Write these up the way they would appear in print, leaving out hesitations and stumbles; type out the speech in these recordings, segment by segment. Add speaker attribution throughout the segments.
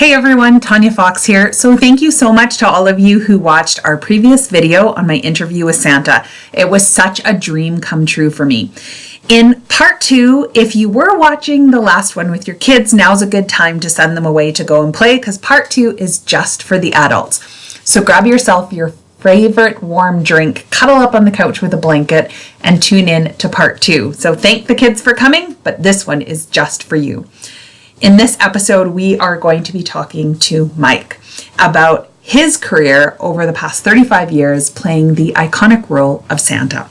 Speaker 1: Hey everyone, Tanya Fox here. So thank you so much to all of you who watched our previous video on my interview with Santa. It was such a dream come true for me. In part two, if you were watching the last one with your kids, now's a good time to send them away to go and play because part two is just for the adults. So grab yourself your favorite warm drink, cuddle up on the couch with a blanket, and tune in to part two. So thank the kids for coming, but this one is just for you. In this episode, we are going to be talking to Mike about his career over the past 35 years playing the iconic role of Santa.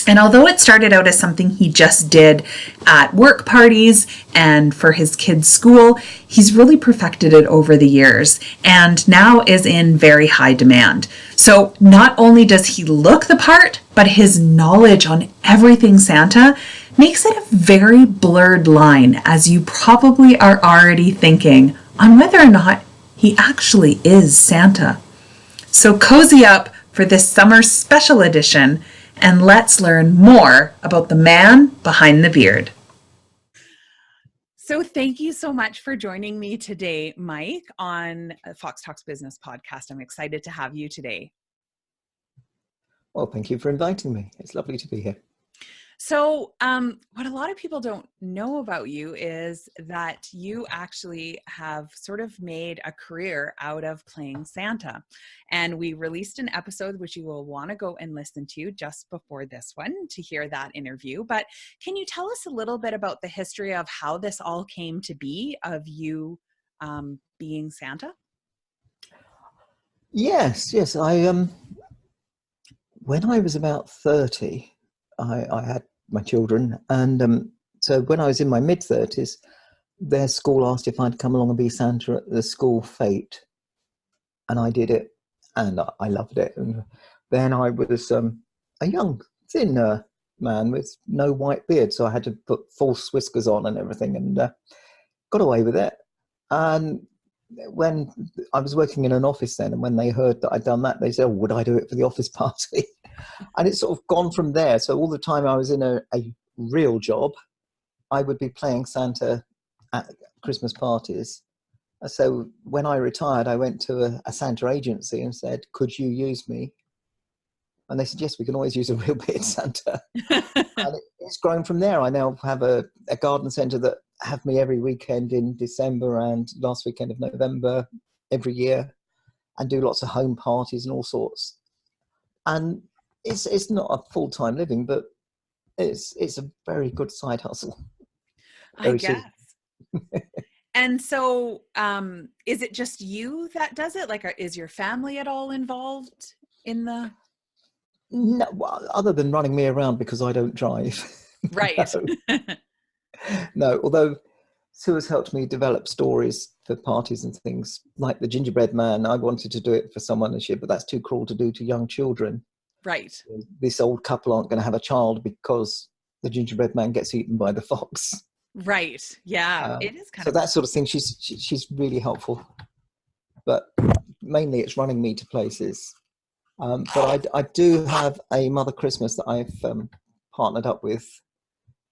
Speaker 1: And although it started out as something he just did at work parties and for his kids' school, he's really perfected it over the years and now is in very high demand. So not only does he look the part, but his knowledge on everything Santa makes it a very blurred line, as you probably are already thinking on whether or not he actually is Santa. So cozy up for this summer special edition and let's learn more about the man behind the beard. So thank you so much for joining me today, Mike, on Fox Talks Business Podcast. I'm excited to have you today.
Speaker 2: Well, thank you for inviting me. It's lovely to be here.
Speaker 1: So what a lot of people don't know about you is that you actually have sort of made a career out of playing Santa. And we released an episode which you will want to go and listen to just before this one to hear that interview. But can you tell us a little bit about the history of how this all came to be of you being Santa?
Speaker 2: Yes. When I was about 30, I had my children, and so when I was in my mid-30s, their school asked if I'd come along and be Santa at the school fete, and I did it, and I loved it. And then I was a young, thin man with no white beard, so I had to put false whiskers on and everything, and got away with it. And when I was working in an office then, and when they heard that I'd done that, they said, "Oh, would I do it for the office party?" And it's sort of gone from there. So all the time I was in a real job, I would be playing Santa at Christmas parties. So when I retired, I went to a Santa agency and said, "Could you use me?" And they said, "Yes, we can always use a real beard Santa." And it's grown from there. I now have a garden centre that have me every weekend in December and last weekend of November every year, and do lots of home parties and all sorts. And it's not a full-time living, but it's a very good side hustle.
Speaker 1: I guess. And so is it just you that does it? Like, is your family at all involved in the...
Speaker 2: No, well, other than running me around because I don't drive.
Speaker 1: Right.
Speaker 2: No, although Sue has helped me develop stories for parties and things, like the gingerbread man. I wanted to do it for someone this year, but that's too cruel to do to young children.
Speaker 1: Right.
Speaker 2: This old couple aren't going to have a child because the gingerbread man gets eaten by the fox.
Speaker 1: Right. Yeah. It is kind
Speaker 2: so
Speaker 1: of
Speaker 2: that sort of thing. She's really helpful, but mainly it's running me to places. But I do have a Mother Christmas that I've partnered up with,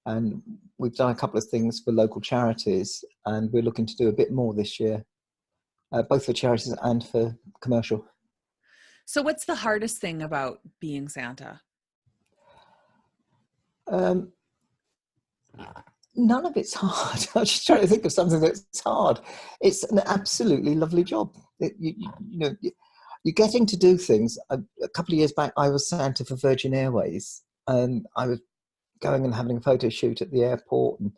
Speaker 2: and we've done a couple of things for local charities, and we're looking to do a bit more this year, both for charities and for commercial.
Speaker 1: So what's the hardest thing about being Santa?
Speaker 2: None of it's hard. I'm just trying to think of something that's hard. It's an absolutely lovely job. You're getting to do things. A couple of years back, I was Santa for Virgin Airways, and I was going and having a photo shoot at the airport, and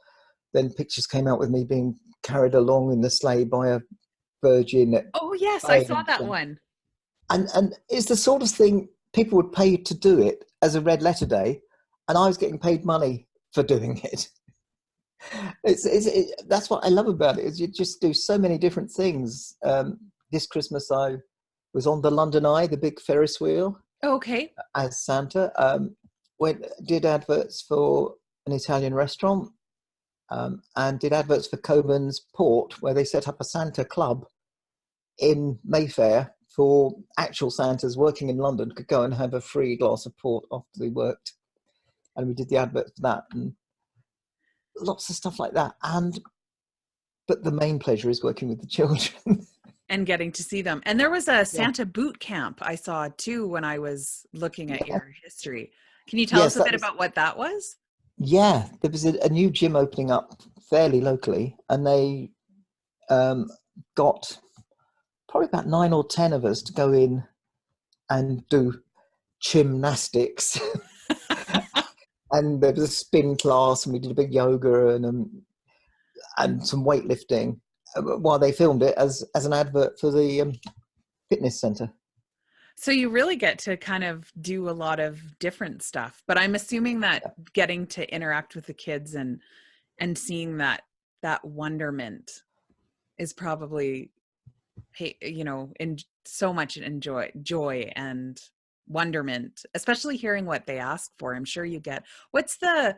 Speaker 2: then pictures came out with me being carried along in the sleigh by a Virgin.
Speaker 1: Oh, yes, I saw that one.
Speaker 2: And it's the sort of thing people would pay to do it as a red letter day, and I was getting paid money for doing it. That's what I love about it, is you just do so many different things. This Christmas I was on the London Eye, the big Ferris wheel.
Speaker 1: Okay.
Speaker 2: As Santa. Did adverts for an Italian restaurant, and did adverts for Coburns Port, where they set up a Santa club in Mayfair for actual Santas working in London could go and have a free glass of port after they worked. And we did the advert for that and lots of stuff like that. And but the main pleasure is working with the children.
Speaker 1: And getting to see them. And there was a
Speaker 2: Yeah.
Speaker 1: Santa boot camp I saw too when I was looking at
Speaker 2: Yeah.
Speaker 1: your history. Can you tell us
Speaker 2: Yes,
Speaker 1: a
Speaker 2: that
Speaker 1: bit
Speaker 2: was.
Speaker 1: about what that was?
Speaker 2: Yeah, there was a new gym opening up fairly locally, and they um, got probably about 9 or 10 of us to go in and do gymnastics. And there was a spin class, and we did a big yoga and some weightlifting while they filmed it as an advert for the fitness center.
Speaker 1: So you really get to kind of do a lot of different stuff. But I'm assuming that getting to interact with the kids and seeing that wonderment is probably, you know, in so much joy and wonderment, especially hearing what they ask for. I'm sure you get, what's the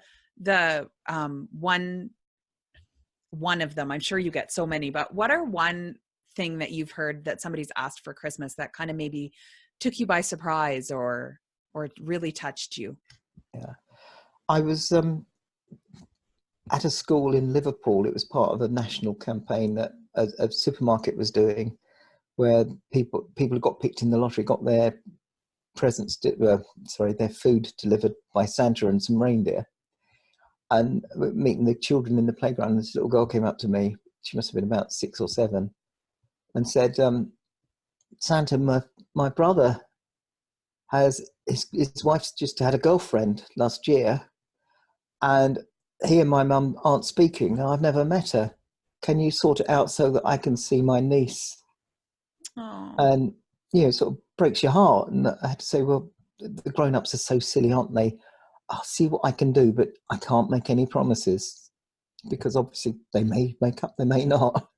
Speaker 1: one of them? I'm sure you get so many, but what are one thing that you've heard that somebody's asked for Christmas that kind of maybe took you by surprise or really touched you?
Speaker 2: Yeah, I was at a school in Liverpool. It was part of a national campaign that a supermarket was doing, where people who got picked in the lottery got their their food delivered by Santa and some reindeer. And meeting the children in the playground, this little girl came up to me. She must have been about 6 or 7, and said, "Santa, my brother has his wife's just had a girlfriend last year, and he and my mum aren't speaking. And I've never met her. Can you sort it out so that I can see my niece?"
Speaker 1: Oh,
Speaker 2: And sort of breaks your heart. And I had to say, well, the grown-ups are so silly, aren't they? I'll see what I can do, but I can't make any promises, because obviously they may make up, they may not.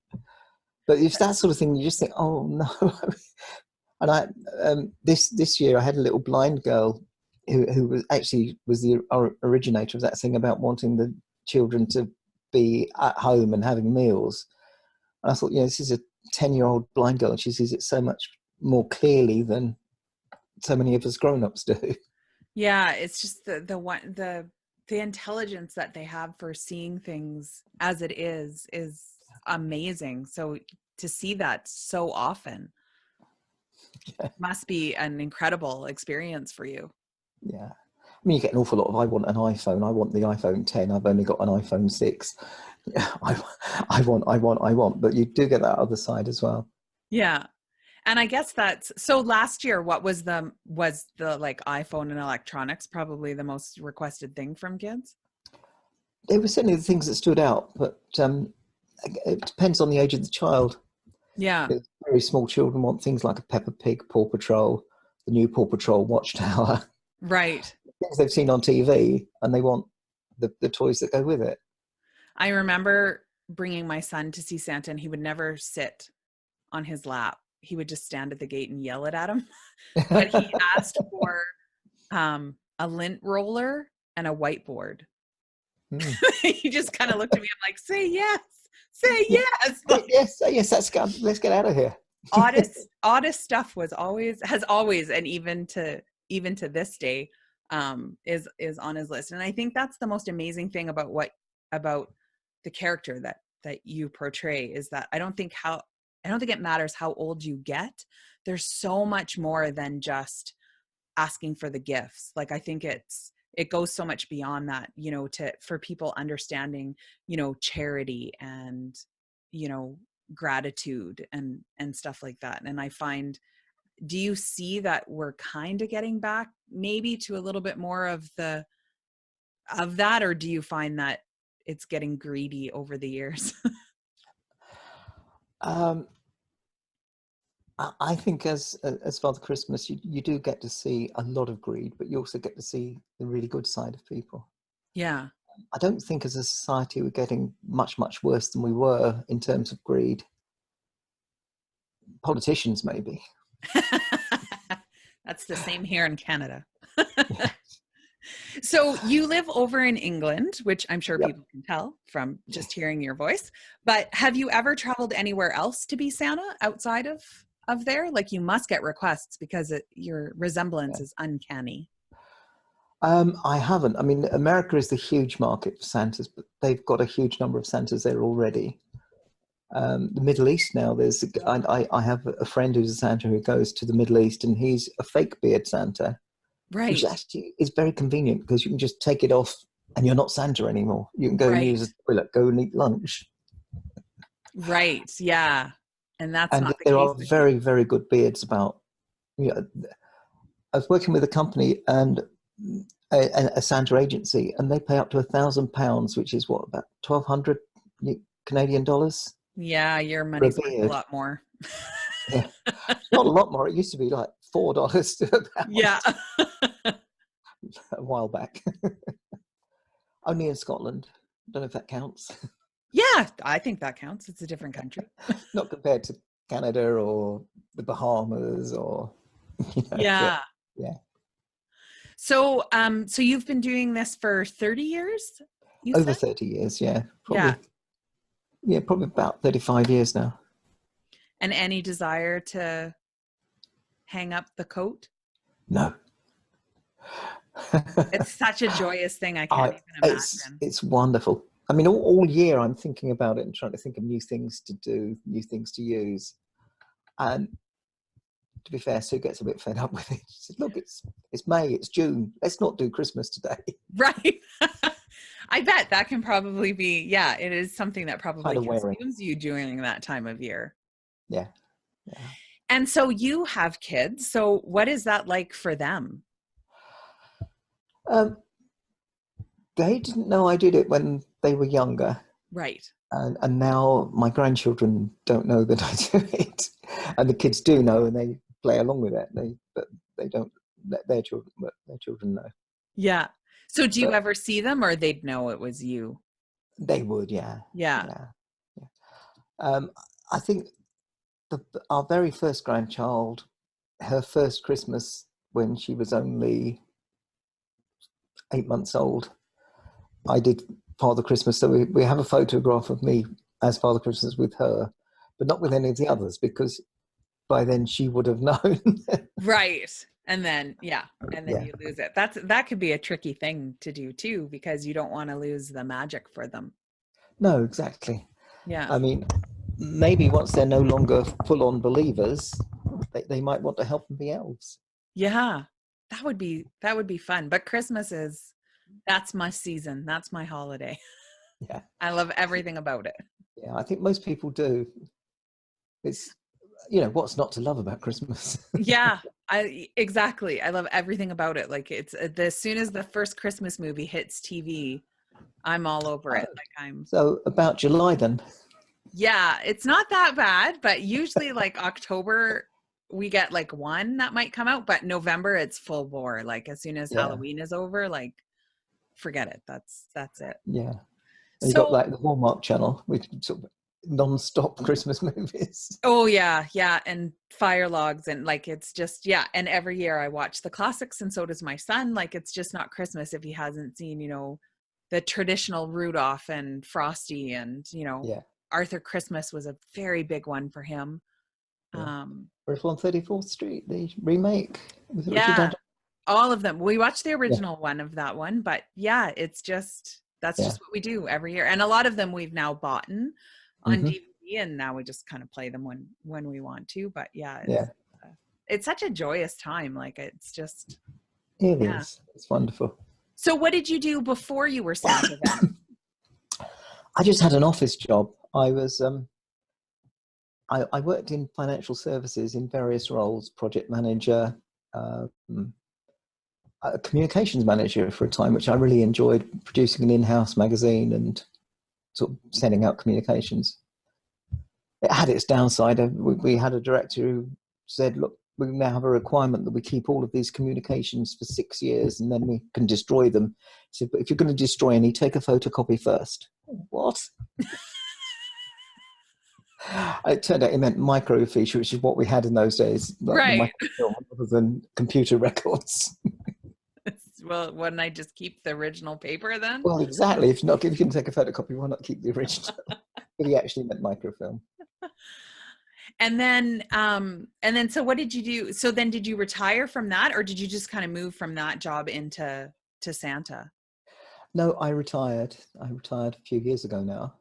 Speaker 2: But it's that sort of thing. You just think, oh no. And I this year I had a little blind girl who was the originator of that thing about wanting the children to be at home and having meals. And I thought, this is a 10-year-old blind girl, and she sees it so much more clearly than so many of us grown-ups do.
Speaker 1: yeah, it's just the intelligence that they have for seeing things as it is amazing. So to see that so often must be an incredible experience for you.
Speaker 2: Yeah. I mean, you get an awful lot of, I want an iPhone. I want the iPhone 10. I've only got an iPhone 6. I want. But you do get that other side as well.
Speaker 1: Yeah. And I guess that's so last year, what was the like iPhone and electronics probably the most requested thing from kids?
Speaker 2: They were certainly the things that stood out, but it depends on the age of the child.
Speaker 1: Yeah.
Speaker 2: Very small children want things like a Peppa Pig, Paw Patrol, the new Paw Patrol Watchtower,
Speaker 1: Right.
Speaker 2: things they've seen on TV, and they want the toys that go with it.
Speaker 1: I remember bringing my son to see Santa and he would never sit on his lap. He would just stand at the gate and yell it at him. But he asked for a lint roller and a whiteboard.
Speaker 2: Mm.
Speaker 1: He just kind of looked at me. I'm like, say yes, say
Speaker 2: Yeah.
Speaker 1: yes. Like,
Speaker 2: Yes, let's get out of here.
Speaker 1: oddest stuff has always, and even to this day, is on his list. And I think that's the most amazing thing about the character that you portray, is that I don't think it matters how old you get. There's so much more than just asking for the gifts. Like, I think it goes so much beyond that, for people understanding, charity and, gratitude and stuff like that. And I find, do you see that we're kind of getting back maybe to a little bit more of that, or do you find that it's getting greedy over the years?
Speaker 2: Um, I think as Father Christmas, you do get to see a lot of greed, but you also get to see the really good side of people.
Speaker 1: Yeah.
Speaker 2: I don't think as a society we're getting much, much worse than we were in terms of greed. Politicians, maybe.
Speaker 1: That's the same here in Canada.
Speaker 2: Yeah.
Speaker 1: So you live over in England, which I'm sure
Speaker 2: Yep.
Speaker 1: people can tell from just hearing your voice. But have you ever traveled anywhere else to be Santa outside of there? Like, you must get requests because your resemblance is uncanny.
Speaker 2: I haven't. I mean, America is the huge market for Santas, but they've got a huge number of Santas there already. The Middle East now, I have a friend who's a Santa who goes to the Middle East, and he's a fake beard Santa, which
Speaker 1: Right.
Speaker 2: actually is very convenient because you can just take it off and you're not Santa anymore. You can go and
Speaker 1: Right.
Speaker 2: use a toilet, go and eat lunch.
Speaker 1: Right. Yeah. And that's
Speaker 2: And
Speaker 1: not the
Speaker 2: there
Speaker 1: case
Speaker 2: are
Speaker 1: with you.
Speaker 2: very, very good beards about. You know, I was working with a company and a Santa agency, and they pay up to £1,000, which is what, about 1,200 Canadian dollars
Speaker 1: Yeah, your
Speaker 2: for a
Speaker 1: money's worth a
Speaker 2: beard.
Speaker 1: lot more.
Speaker 2: Yeah, not a lot more. It used to be like $4 to a
Speaker 1: Yeah.
Speaker 2: pound a while back. Only in Scotland. Don't know if that counts.
Speaker 1: Yeah, I think that counts. It's a different country.
Speaker 2: Not compared to Canada or the Bahamas or but
Speaker 1: Yeah.
Speaker 2: yeah,
Speaker 1: So you've been doing this for 30 years, you
Speaker 2: over
Speaker 1: said?
Speaker 2: 30 years. Yeah,
Speaker 1: Yeah.
Speaker 2: probably about 35 years now.
Speaker 1: And any desire to hang up the coat?
Speaker 2: No.
Speaker 1: It's such a joyous thing. I can't
Speaker 2: I,
Speaker 1: even imagine.
Speaker 2: it's wonderful. I mean, all year I'm thinking about it and trying to think of new things to do, new things to use. And to be fair, Sue gets a bit fed up with it. She says, "Look, it's May, it's June. Let's not do Christmas today."
Speaker 1: Right. I bet that can probably be, yeah, it is something that
Speaker 2: Kind
Speaker 1: probably
Speaker 2: of wearing.
Speaker 1: consumes you during that time of year.
Speaker 2: Yeah, yeah.
Speaker 1: And so you have kids. So what is that like for them?
Speaker 2: Um, they didn't know I did it when they were younger,
Speaker 1: Right.
Speaker 2: and now my grandchildren don't know that I do it, and the kids do know, and they play along with it. But they don't let their children know.
Speaker 1: Yeah. So do you
Speaker 2: But
Speaker 1: ever see them or they'd know it was you?
Speaker 2: they would, yeah,
Speaker 1: Yeah.
Speaker 2: yeah, yeah. I think our very first grandchild, her first Christmas when she was only 8 months old, I did Father Christmas. So we have a photograph of me as Father Christmas with her, but not with any of the others because by then she would have known.
Speaker 1: Right. And then, yeah, and then
Speaker 2: Yeah.
Speaker 1: you lose it. That could be a tricky thing to do too, because you don't want to lose the magic for them.
Speaker 2: No, exactly.
Speaker 1: Yeah.
Speaker 2: I mean, maybe once they're no longer full on believers, they might want to help them be elves.
Speaker 1: Yeah. That would be fun. But Christmas that's my season. That's my holiday.
Speaker 2: Yeah.
Speaker 1: I love everything about it.
Speaker 2: Yeah. I think most people do. It's, what's not to love about Christmas?
Speaker 1: Yeah, exactly. I love everything about it. Like it's as soon as the first Christmas movie hits TV, I'm all over it. Like
Speaker 2: So about July then.
Speaker 1: yeah, it's not that bad, but usually like October we get like one that might come out, but November it's full bore. Like as soon as
Speaker 2: Yeah.
Speaker 1: Halloween is over, like forget it. That's it.
Speaker 2: Yeah. And you got
Speaker 1: So,
Speaker 2: like the Hallmark Channel, which sort of non-stop Christmas movies.
Speaker 1: oh yeah, yeah, and fire logs and like it's just yeah, and every year I watch the classics and so does my son. Like it's just not Christmas if he hasn't seen, the traditional Rudolph and Frosty and,
Speaker 2: Yeah.
Speaker 1: Arthur Christmas was a very big one for him.
Speaker 2: Yeah.
Speaker 1: Um
Speaker 2: Riddle on 34th Street, the remake with Richard
Speaker 1: yeah,
Speaker 2: Dante.
Speaker 1: all of them. We watched the
Speaker 2: Yeah.
Speaker 1: original one of that one, but yeah, that's
Speaker 2: Yeah.
Speaker 1: just what we do every year. And a lot of them we've now bought on
Speaker 2: Hmm.
Speaker 1: DVD and now we just kind of play them when we want to. But yeah,
Speaker 2: Yeah.
Speaker 1: it's such a joyous time. Like it's just
Speaker 2: It
Speaker 1: yeah.
Speaker 2: is. It's wonderful.
Speaker 1: So what did you do before you were Santa then?
Speaker 2: I just had an office job. I worked in financial services in various roles, project manager, um, a communications manager for a time, which I really enjoyed, producing an in-house magazine and sort of sending out communications. It had its downside. We had a director who said, "Look, we now have a requirement that we keep all of these communications for 6 years and then we can destroy them." He said, "But if you're going to destroy any, take a photocopy first." What? It turned out it meant microfiche, which is what we had in those days, like the
Speaker 1: Right.
Speaker 2: microfilm rather than computer records.
Speaker 1: Well, wouldn't I just keep the original paper then?
Speaker 2: Well, exactly. If you can take a photocopy, why not keep the original? But he actually meant microfilm.
Speaker 1: And then so what did you do? So then did you retire from that or did you just kind of move from that job into Santa?
Speaker 2: No, I retired. I retired a few years ago now.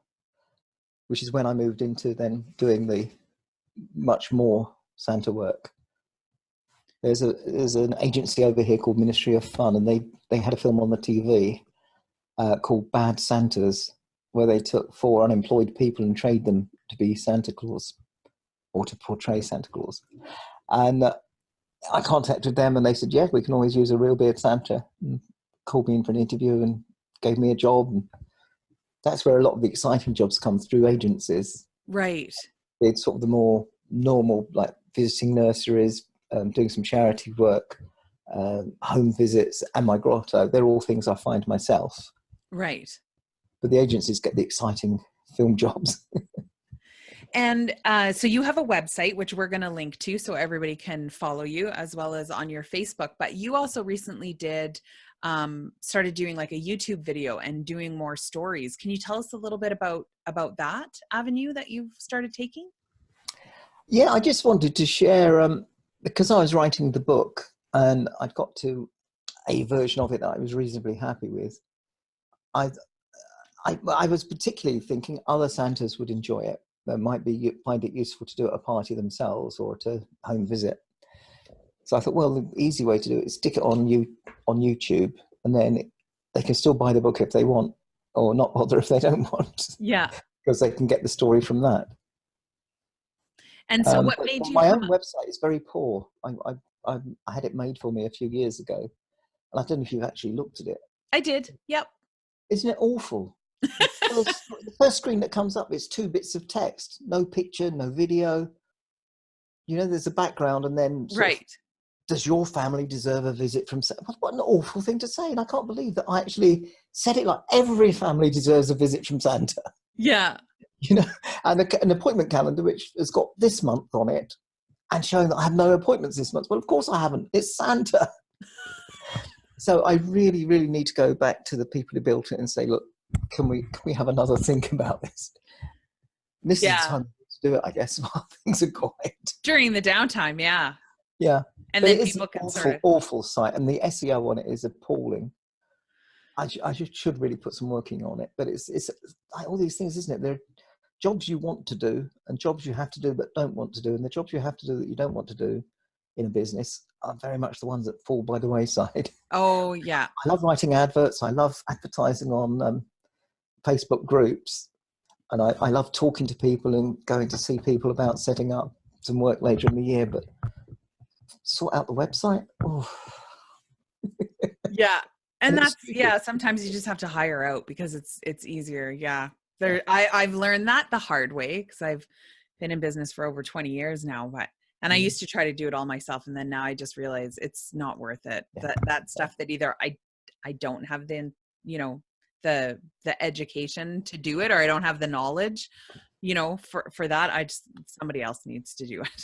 Speaker 2: which is when I moved into then doing the much more Santa work. There's an agency over here called Ministry of Fun, and they had a film on the TV called Bad Santas, where they took 4 unemployed people and trained them to be Santa Claus or to portray Santa Claus. And I contacted them, and they said, "Yeah, we can always use a real beard Santa." And called me in for an interview and gave me a job. And that's where a lot of the exciting jobs come through agencies.
Speaker 1: Right.
Speaker 2: It's sort of the more normal, like visiting nurseries, doing some charity work, home visits, and my grotto. They're all things I find myself.
Speaker 1: Right.
Speaker 2: But the agencies get the exciting film jobs.
Speaker 1: And so you have a website, which we're going to link to so everybody can follow you, as well as on your Facebook. But you also recently started doing like a YouTube video and doing more stories. Can you tell us a little bit about that avenue that you've started taking?
Speaker 2: Yeah, I just wanted to share, because I was writing the book and I'd got to a version of it that I was reasonably happy with. I was particularly thinking other Santas would enjoy it. They might find it useful to do at a party themselves or to home visit. So I thought, well, the easy way to do it is stick it on YouTube, and then they can still buy the book if they want, or not bother if they don't want.
Speaker 1: Yeah.
Speaker 2: Because they can get the story from that.
Speaker 1: And so what made you...
Speaker 2: My own website is very poor. I had it made for me a few years ago, and I don't know if you've actually looked at it.
Speaker 1: I did. Yep.
Speaker 2: Isn't it awful? The first screen that comes up is 2 bits of text, no picture, no video. You know, there's a background, and then
Speaker 1: right.
Speaker 2: Does your family deserve a visit from Santa? What an awful thing to say. And I can't believe that I actually said it like every family deserves a visit from Santa.
Speaker 1: Yeah.
Speaker 2: You know, and an appointment calendar which has got this month on it and showing that I have no appointments this month. Well, of course I haven't. It's Santa. So I really, really need to go back to the people who built it and say, look, can we have another think about this? And this is the time to do it, I guess, while things are quiet.
Speaker 1: During the downtime, yeah.
Speaker 2: Yeah.
Speaker 1: And
Speaker 2: but
Speaker 1: then
Speaker 2: it's
Speaker 1: people can
Speaker 2: an awful site, and the SEO on it is appalling. I should really put some working on it, but it's like all these things, isn't it? There are jobs you want to do and jobs you have to do but don't want to do, and the jobs you have to do that you don't want to do in a business are very much the ones that fall by the wayside.
Speaker 1: Oh, yeah.
Speaker 2: I love writing adverts. I love advertising on Facebook groups, and I love talking to people and going to see people about setting up some work later in the year, but sort out the website. Oh.
Speaker 1: Yeah. And sometimes you just have to hire out because it's easier. Yeah. I've learned that the hard way because I've been in business for over 20 years now, and I used to try to do it all myself. And then now I just realize it's not worth it. Yeah. That stuff that either I don't have the education to do it, or I don't have the knowledge, for that, somebody else needs to do it.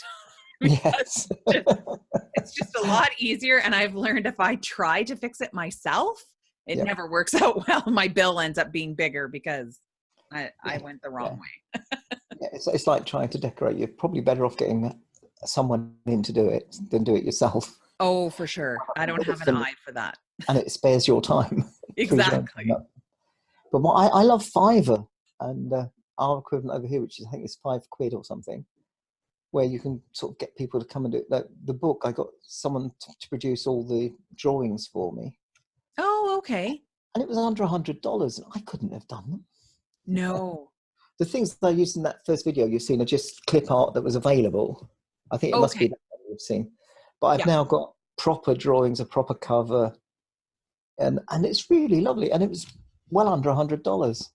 Speaker 2: Yes.
Speaker 1: It's just a lot easier. And I've learned if I try to fix it myself, it never works out well. My bill ends up being bigger because I went the wrong way.
Speaker 2: It's like trying to decorate. You're probably better off getting someone in to do it than do it yourself.
Speaker 1: Oh, for sure. I don't have an eye for that.
Speaker 2: And it spares your time.
Speaker 1: Exactly.
Speaker 2: But I love Fiverr, and our equivalent over here, which I think is £5 or something, where you can sort of get people to come and do it. Like the book, I got someone to produce all the drawings for me.
Speaker 1: Oh, okay.
Speaker 2: And it was under $100, and I couldn't have done them.
Speaker 1: No.
Speaker 2: The things that I used in that first video you've seen are just clip art that was available. I think it must be that you've seen. But I've now got proper drawings, a proper cover, and it's really lovely. And it was well under $100.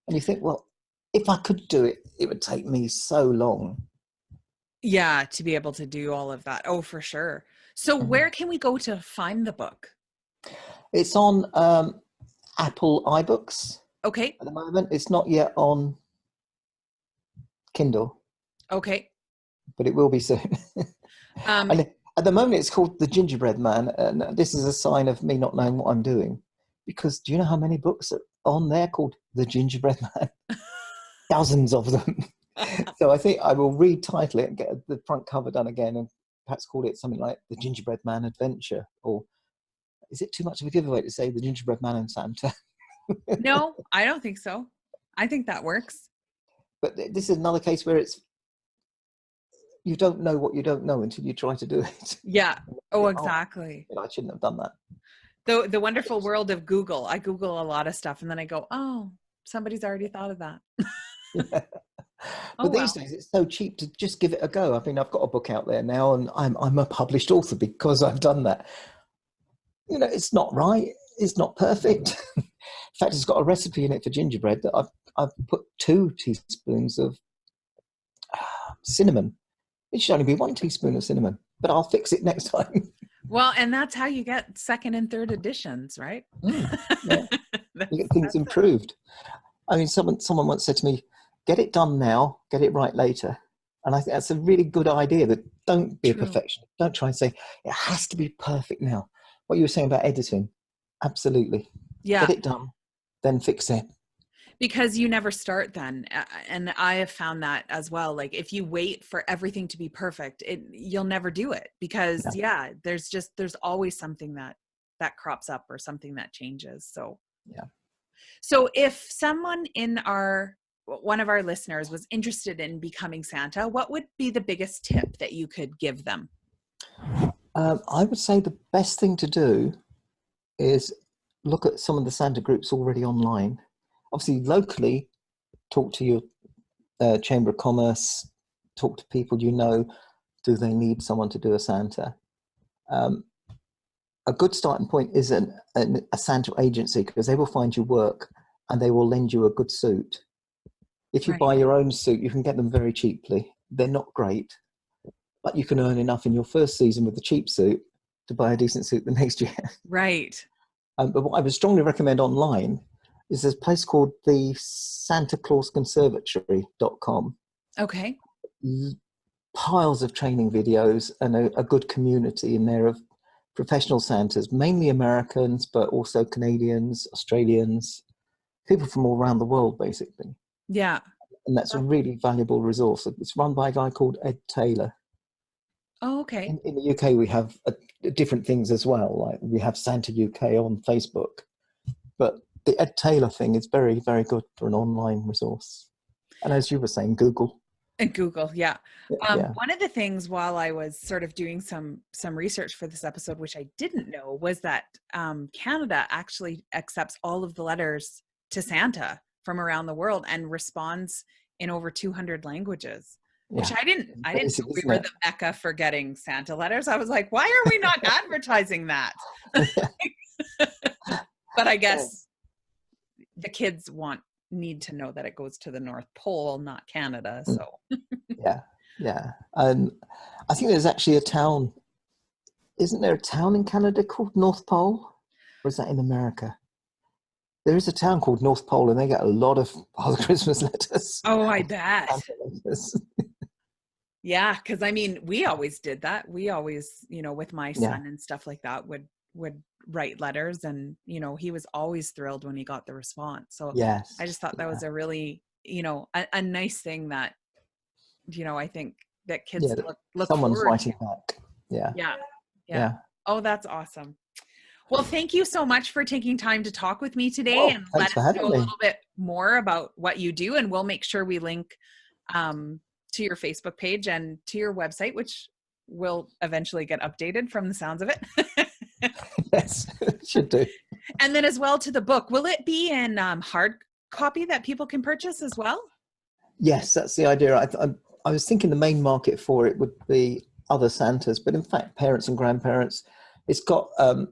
Speaker 2: And you think, well, if I could do it, it would take me so long.
Speaker 1: Yeah, to be able to do all of that. Oh, for sure. So where can we go to find the book?
Speaker 2: It's on Apple iBooks.
Speaker 1: Okay.
Speaker 2: At the moment, it's not yet on Kindle.
Speaker 1: Okay.
Speaker 2: But it will be soon. And at the moment, it's called The Gingerbread Man. And this is a sign of me not knowing what I'm doing. Because do you know how many books are on there called The Gingerbread Man? Dozens of them. So I think I will retitle it and get the front cover done again and perhaps call it something like The Gingerbread Man Adventure. Or is it too much of a giveaway to say The Gingerbread Man and Santa?
Speaker 1: No, I don't think so. I think that works.
Speaker 2: But this is another case where you don't know what you don't know until you try to do it.
Speaker 1: Yeah. Oh,
Speaker 2: Oh,
Speaker 1: exactly.
Speaker 2: I shouldn't have done that.
Speaker 1: The wonderful world of Google. I Google a lot of stuff and then I go, oh, somebody's already thought of that.
Speaker 2: Yeah.
Speaker 1: Oh,
Speaker 2: But these
Speaker 1: well.
Speaker 2: days, it's so cheap to just give it a go. I mean, I've got a book out there now, and I'm a published author because I've done that. It's not right. It's not perfect. In fact, it's got a recipe in it for gingerbread that I've put 2 teaspoons of cinnamon. It should only be 1 teaspoon of cinnamon, but I'll fix it next time.
Speaker 1: Well, and that's how you get second and third editions, right?
Speaker 2: Yeah, you get things improved. I mean, someone once said to me, "Get it done now, get it right later." And I think that's a really good idea. That don't be a perfectionist. Don't try and say it has to be perfect now. What you were saying about editing, absolutely.
Speaker 1: Yeah.
Speaker 2: Get it done, then fix it.
Speaker 1: Because you never start then. And I have found that as well. Like if you wait for everything to be perfect, you'll never do it because there's always something that crops up or something that changes. So if someone one of our listeners was interested in becoming Santa, what would be the biggest tip that you could give them?
Speaker 2: I would say the best thing to do is look at some of the Santa groups already online. Obviously, locally, talk to your Chamber of Commerce, talk to people do they need someone to do a Santa? A good starting point is a Santa agency because they will find you work and they will lend you a good suit. If you buy your own suit, you can get them very cheaply. They're not great, but you can earn enough in your first season with the cheap suit to buy a decent suit the next year.
Speaker 1: Right.
Speaker 2: But what I would strongly recommend online is there's a place called the Santa Claus Conservatory.com.
Speaker 1: Okay.
Speaker 2: Piles of training videos and a good community in there of professional Santas, mainly Americans, but also Canadians, Australians, people from all around the world, basically.
Speaker 1: Yeah.
Speaker 2: And that's a really valuable resource. It's run by a guy called Ed Taylor.
Speaker 1: Oh, okay.
Speaker 2: In the UK, we have different things as well. Like we have Santa UK on Facebook, but the Ed Taylor thing is very, very good for an online resource. And as you were saying, Google.
Speaker 1: And Google, yeah.
Speaker 2: Yeah.
Speaker 1: One of the things while I was sort of doing some research for this episode, which I didn't know, was that Canada actually accepts all of the letters to Santa from around the world and responds in over 200 languages. Which I didn't know we were the Mecca for getting Santa letters. I was like, why are we not advertising that? But I guess the kids need to know that it goes to the North Pole, not Canada. So
Speaker 2: yeah. I think there's actually a town. Isn't there a town in Canada called North Pole? Or is that in America? There is a town called North Pole, and they get a lot of Father Christmas letters.
Speaker 1: Oh, I bet. Yeah, because I mean, we always did that. We always, with my son and stuff like that, would write letters, and he was always thrilled when he got the response. So I just thought that was a really, a nice thing that, I think that kids look
Speaker 2: someone's
Speaker 1: forward
Speaker 2: writing
Speaker 1: to.
Speaker 2: back.
Speaker 1: Yeah. Oh, that's awesome. Well, thank you so much for taking time to talk with me today and let us know a little bit more about what you do. And we'll make sure we link to your Facebook page and to your website, which will eventually get updated from the sounds of it.
Speaker 2: Yes, should do.
Speaker 1: And then as well to the book. Will it be in hard copy that people can purchase as well?
Speaker 2: Yes, that's the idea. I was thinking the main market for it would be other Santas, but in fact, parents and grandparents. It's got a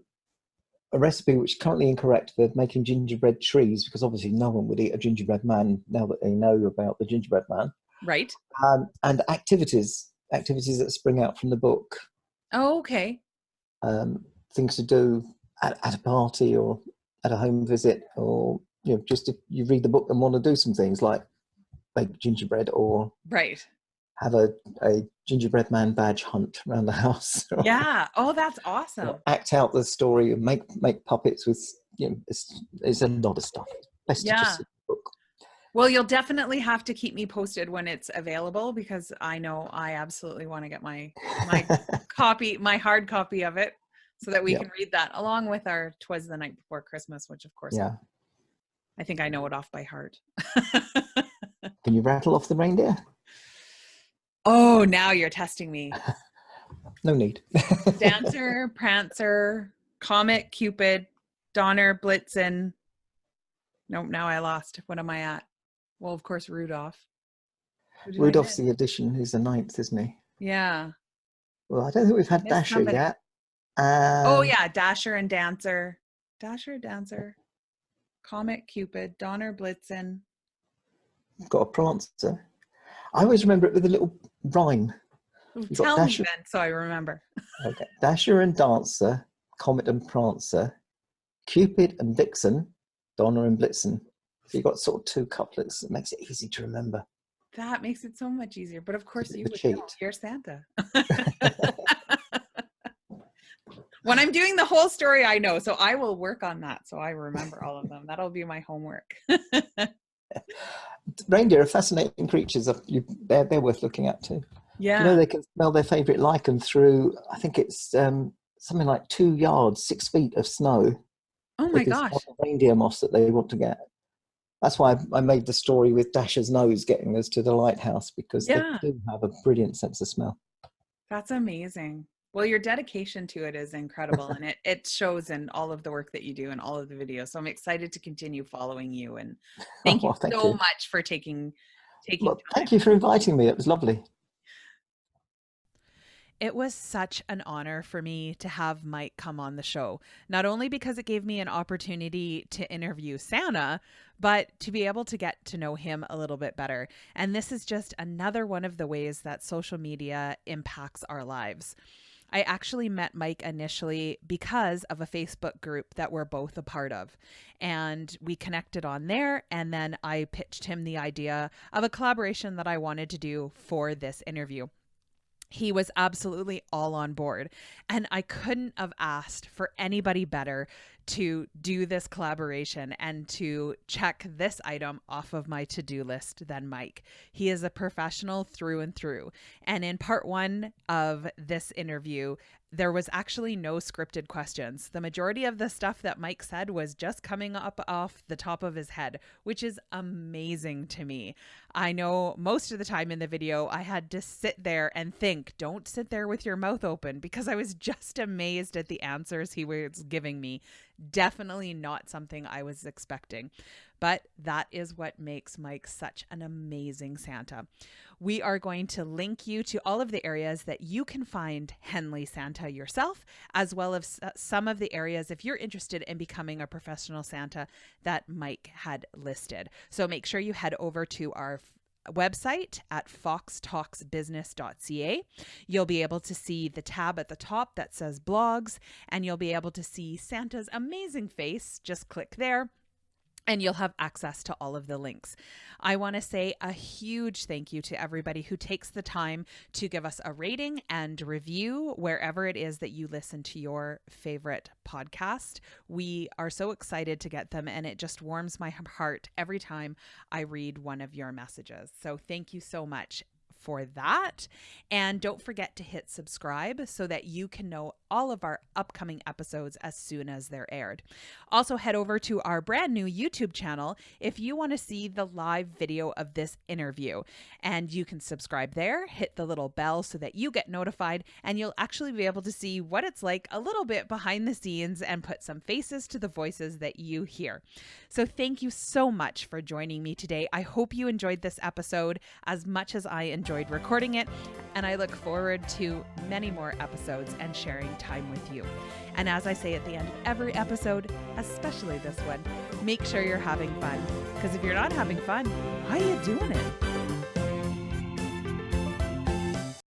Speaker 2: recipe which is currently incorrect for making gingerbread trees, because obviously no one would eat a gingerbread man now that they know about the gingerbread man.
Speaker 1: Right.
Speaker 2: And activities that spring out from the book.
Speaker 1: Oh, okay.
Speaker 2: Things to do at a party or at a home visit, or just if you read the book and want to do some things like bake gingerbread or have a gingerbread man badge hunt around the house.
Speaker 1: Yeah. Oh, that's awesome.
Speaker 2: Act out the story and make puppets with it's a lot of stuff. Best to just see the book.
Speaker 1: Well, you'll definitely have to keep me posted when it's available, because I know I absolutely want to get my copy, my hard copy of it, so that we can read that along with our 'Twas the Night Before Christmas, which of course I think I know it off by heart.
Speaker 2: Can you rattle off the reindeer?
Speaker 1: Oh, now you're testing me.
Speaker 2: No need.
Speaker 1: Dancer, Prancer, Comet, Cupid, Donner, Blitzen. Nope, now I lost. What am I at? Well, of course, Rudolph. Who did I
Speaker 2: Rudolph's
Speaker 1: miss?
Speaker 2: the addition. He's the ninth, isn't he?
Speaker 1: Yeah.
Speaker 2: Well, I don't think we've had
Speaker 1: Missed
Speaker 2: Dasher
Speaker 1: somebody.
Speaker 2: yet.
Speaker 1: Oh, yeah. Dasher and Dancer. Dasher, Dancer, Comet, Cupid, Donner, Blitzen.
Speaker 2: Got a Prancer. I always remember it with a little rhyme.
Speaker 1: Ooh,
Speaker 2: You've got
Speaker 1: tell me
Speaker 2: Dasher.
Speaker 1: then, so I remember.
Speaker 2: Okay. Dasher and Dancer, Comet and Prancer, Cupid and Vixen, Donner and Blitzen. So you've got sort of two couplets that makes it easy to remember.
Speaker 1: That makes it so much easier. But of course, you
Speaker 2: The
Speaker 1: would
Speaker 2: cheat.
Speaker 1: know. You're Santa. When I'm doing the whole story, I know. So I will work on that so I remember all of them. That'll be my homework.
Speaker 2: Reindeer are fascinating creatures. They're worth looking at too.
Speaker 1: Yeah.
Speaker 2: You know, they can smell their favourite lichen through, I think it's something like 2 yards, 6 feet of snow.
Speaker 1: Oh my
Speaker 2: They can
Speaker 1: gosh.
Speaker 2: smell the reindeer moss that they want to get. That's why I made the story with Dasher's nose getting us to the lighthouse, because they do have a brilliant sense of smell.
Speaker 1: That's amazing. Well, your dedication to it is incredible, and it shows in all of the work that you do and all of the videos. So I'm excited to continue following you, and thank you so much for taking time.
Speaker 2: Thank you for inviting me. It was lovely.
Speaker 1: It was such an honor for me to have Mike come on the show, not only because it gave me an opportunity to interview Santa, but to be able to get to know him a little bit better. And this is just another one of the ways that social media impacts our lives. I actually met Mike initially because of a Facebook group that we're both a part of. And we connected on there. And then I pitched him the idea of a collaboration that I wanted to do for this interview. He was absolutely all on board. And I couldn't have asked for anybody better to do this collaboration and to check this item off of my to-do list than Mike. He is a professional through and through. And in part one of this interview, there was actually no scripted questions. The majority of the stuff that Mike said was just coming up off the top of his head, which is amazing to me. I know most of the time in the video, I had to sit there and think, don't sit there with your mouth open, because I was just amazed at the answers he was giving me. Definitely not something I was expecting. But that is what makes Mike such an amazing Santa. We are going to link you to all of the areas that you can find Henley Santa yourself, as well as some of the areas, if you're interested in becoming a professional Santa, that Mike had listed. So make sure you head over to our website at foxtalksbusiness.ca. You'll be able to see the tab at the top that says blogs, and you'll be able to see Santa's amazing face. Just click there, and you'll have access to all of the links. I want to say a huge thank you to everybody who takes the time to give us a rating and review wherever it is that you listen to your favorite podcast. We are so excited to get them, and it just warms my heart every time I read one of your messages. So thank you so much for that. And don't forget to hit subscribe so that you can know all of our upcoming episodes as soon as they're aired. Also, head over to our brand new YouTube channel if you want to see the live video of this interview. And you can subscribe there, hit the little bell so that you get notified, and you'll actually be able to see what it's like a little bit behind the scenes and put some faces to the voices that you hear. So thank you so much for joining me today. I hope you enjoyed this episode as much as I enjoyed recording it, and I look forward to many more episodes and sharing time with you. And as I say at the end of every episode, especially this one, make sure you're having fun, because if you're not having fun, why are you doing it?